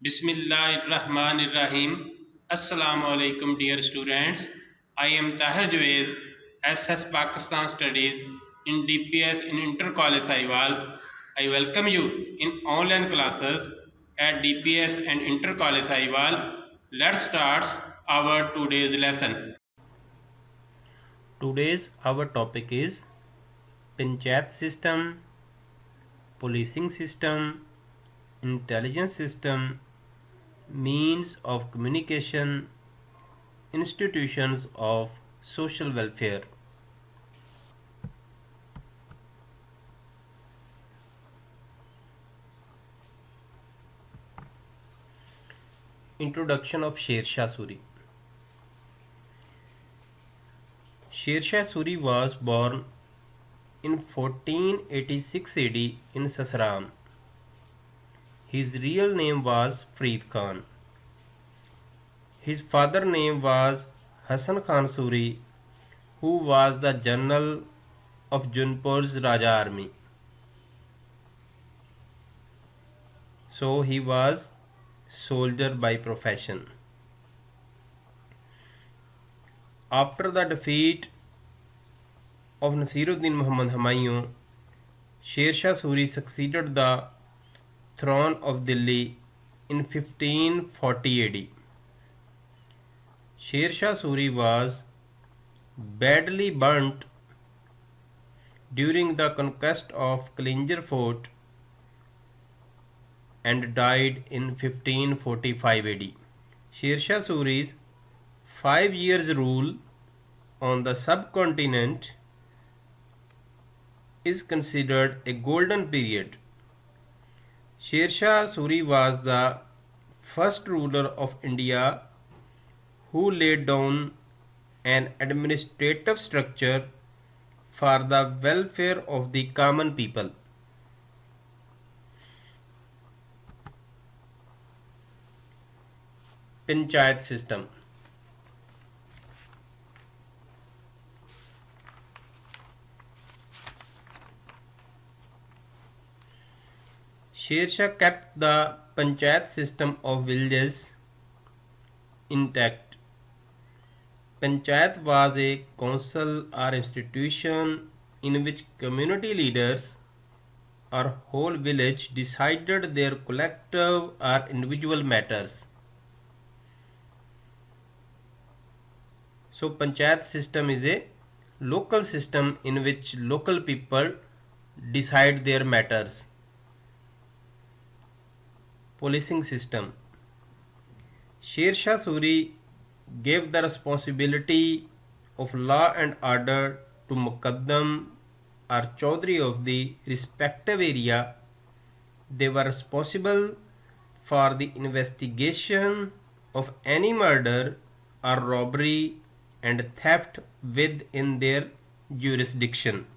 Bismillahirrahmanirrahim. Assalamu alaikum, dear students. I am Tahir Javed, SS Pakistan Studies in DPS in Inter College Sahiwal. I welcome you in online classes at DPS and Inter College Sahiwal. Let's start our today's lesson. Today's our topic is Panchayat system, policing system, intelligence system, means of communication, institutions of social welfare. Introduction of Sher Shah Suri. Sher Shah Suri was born in 1486 AD in Sasaran. His real name was Farid Khan. His father name was Hassan Khan Suri, who was the general of Jaunpur's Raja army. So he was soldier by profession. After the defeat of Nasiruddin Muhammad Humayun, Sher Shah Suri succeeded the throne of Delhi in 1540 AD. Sher Shah Suri was badly burnt during the conquest of Kalinjar Fort and died in 1545 AD. Sher Shah Suri's 5 years rule on the subcontinent is considered a golden period. Sher Shah Suri was the first ruler of India who laid down an administrative structure for the welfare of the common people. Panchayat system. Sher Shah kept the panchayat system of villages intact. Panchayat was a council or institution in which community leaders or whole village decided their collective or individual matters. So panchayat system is a local system in which local people decide their matters. Policing system. Sher Shah Suri gave the responsibility of law and order to Muqaddam or Chaudhry of the respective area. They were responsible for the investigation of any murder or robbery and theft within their jurisdiction.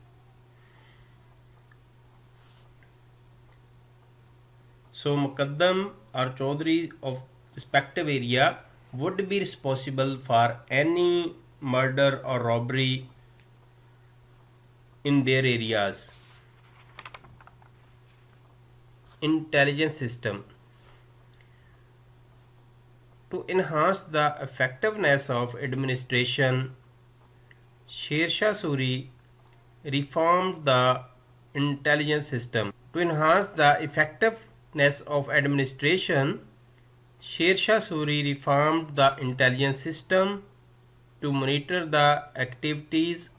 So Muqaddam or Chaudhry of respective area would be responsible for any murder or robbery in their areas. Intelligence system. To enhance the effectiveness of administration, Sher Shah Suri reformed the intelligence system. To enhance the effectiveness of administration, Sher Shah Suri reformed the intelligence system to monitor the activities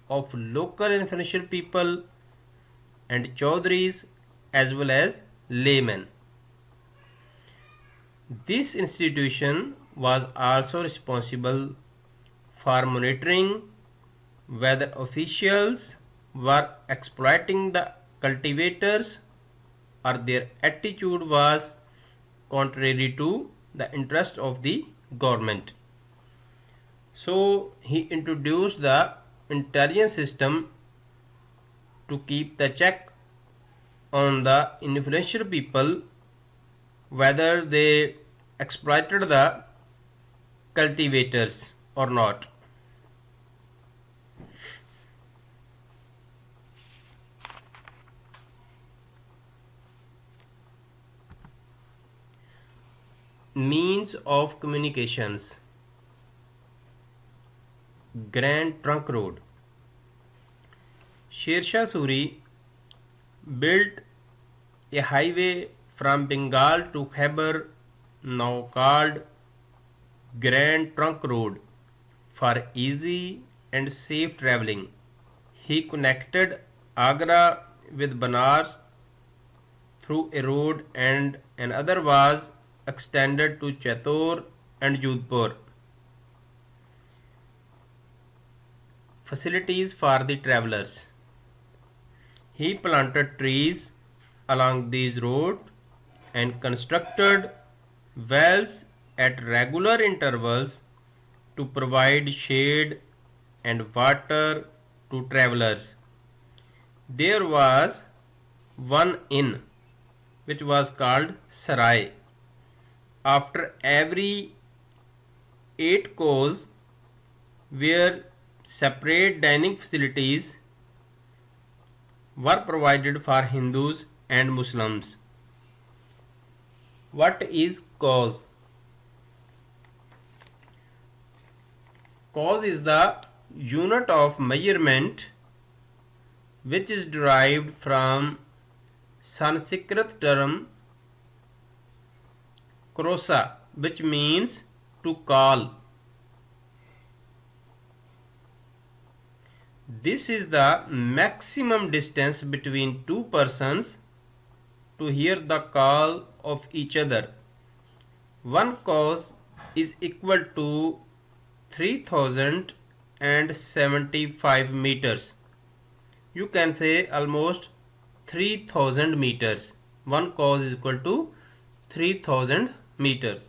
of local influential people and Chaudhrys as well as laymen. This institution was also responsible for monitoring whether officials were exploiting the cultivators or their attitude was contrary to the interest of the government. So he introduced the intelligence system to keep the check on the influential people whether they exploited the cultivators or not. Means of communications. Grand Trunk Road. Sher Shah Suri built a highway from Bengal to Khyber, now called Grand Trunk Road, for easy and safe travelling. He connected Agra with Banaras through a road, and another was extended to Chittor and Jodhpur. Facilities for the travellers. He planted trees along these roads and constructed wells at regular intervals to provide shade and water to travellers. There was one inn which was called Sarai. After every 8 cows where separate dining facilities were provided for Hindus and Muslims. What is cause? Cause is the unit of measurement which is derived from Sanskrit term krosa, which means to call. This is the maximum distance between two persons to hear the call of each other. One cause is equal to 3075 meters. You can say almost 3000 meters. One cause is equal to 3000 meters.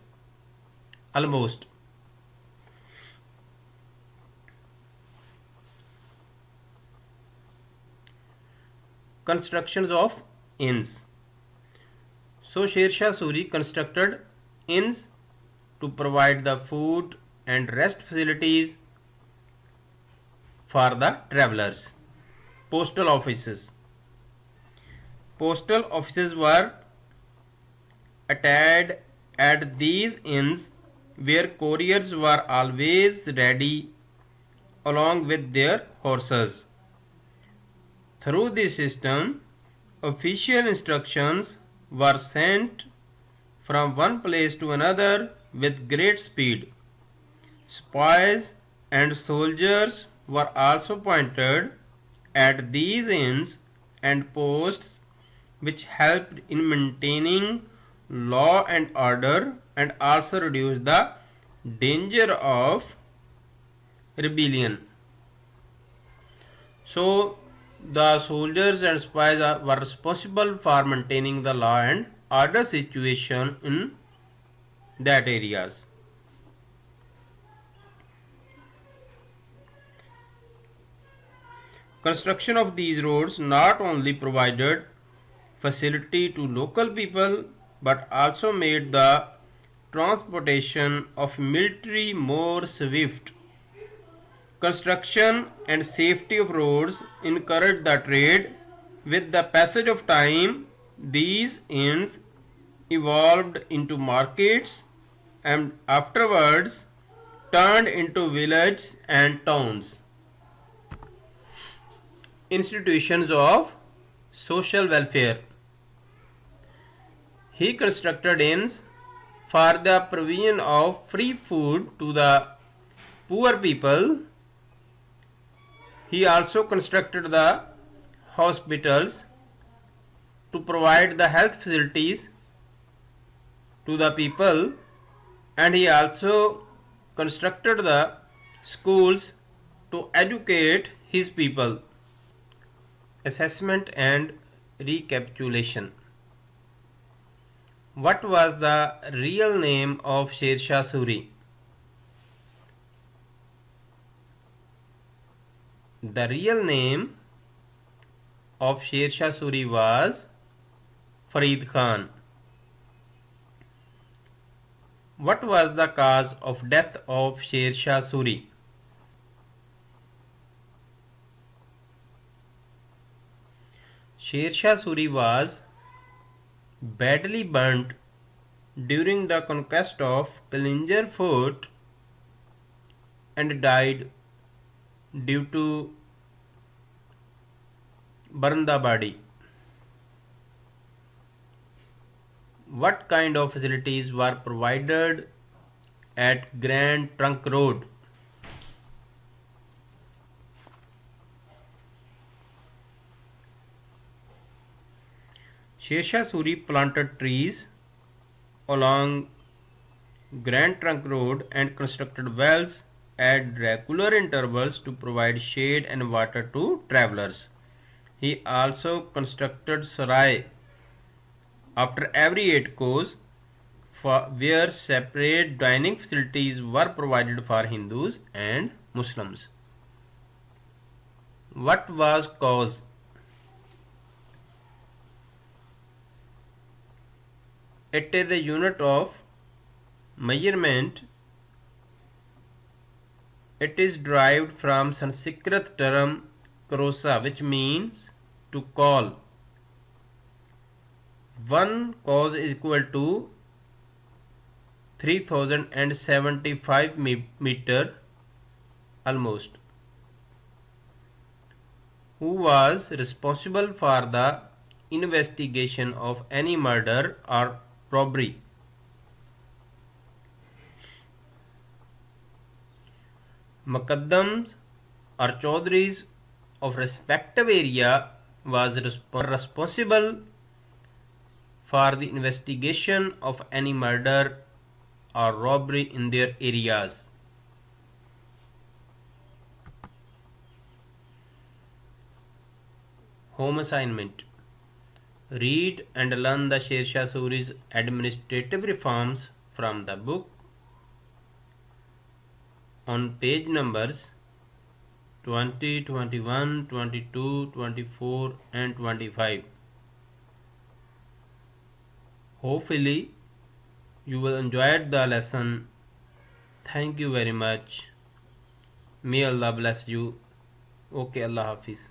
Almost. Constructions of inns. So Sher Shah Suri constructed inns to provide the food and rest facilities for the travellers. Postal offices. Postal offices were attached at these inns where couriers were always ready along with their horses. Through this system, official instructions were sent from one place to another with great speed. Spies and soldiers were also appointed at these inns and posts, which helped in maintaining law and order and also reduced the danger of rebellion. So the soldiers and spies were responsible for maintaining the law and order situation in that areas. Construction of these roads not only provided facility to local people but also made the transportation of military more swift. Construction and safety of roads encouraged the trade. With the passage of time, these inns evolved into markets and afterwards turned into villages and towns. Institutions of social welfare. He constructed inns for the provision of free food to the poor people. He also constructed the hospitals to provide the health facilities to the people, and he also constructed the schools to educate his people. Assessment and recapitulation. What was the real name of Sher Shah Suri? The real name of Sher Shah Suri was Farid Khan. What was the cause of death of Sher Shah Suri? Sher Shah Suri was badly burnt during the conquest of Killinger Fort and died due to burn the body. What kind of facilities were provided at Grand Trunk Road? Sher Shah Suri planted trees along Grand Trunk Road and constructed wells at regular intervals to provide shade and water to travelers. He also constructed sarai after every 8 cows where separate dining facilities were provided for Hindus and Muslims. What was cause? It is a unit of measurement. It is derived from Sanskrit term krosa, which means to call. One cause is equal to 3075 meter almost. Who was responsible for the investigation of any murder or robbery? Muqaddams or Chaudhries of respective area was responsible for the investigation of any murder or robbery in their areas. Home assignment. Read and learn the Sher Shah Suri's administrative reforms from the book on page numbers 20, 21, 22, 24 and 25. Hopefully you will enjoy the lesson. Thank you very much. May Allah bless you. Okay, Allah Hafiz.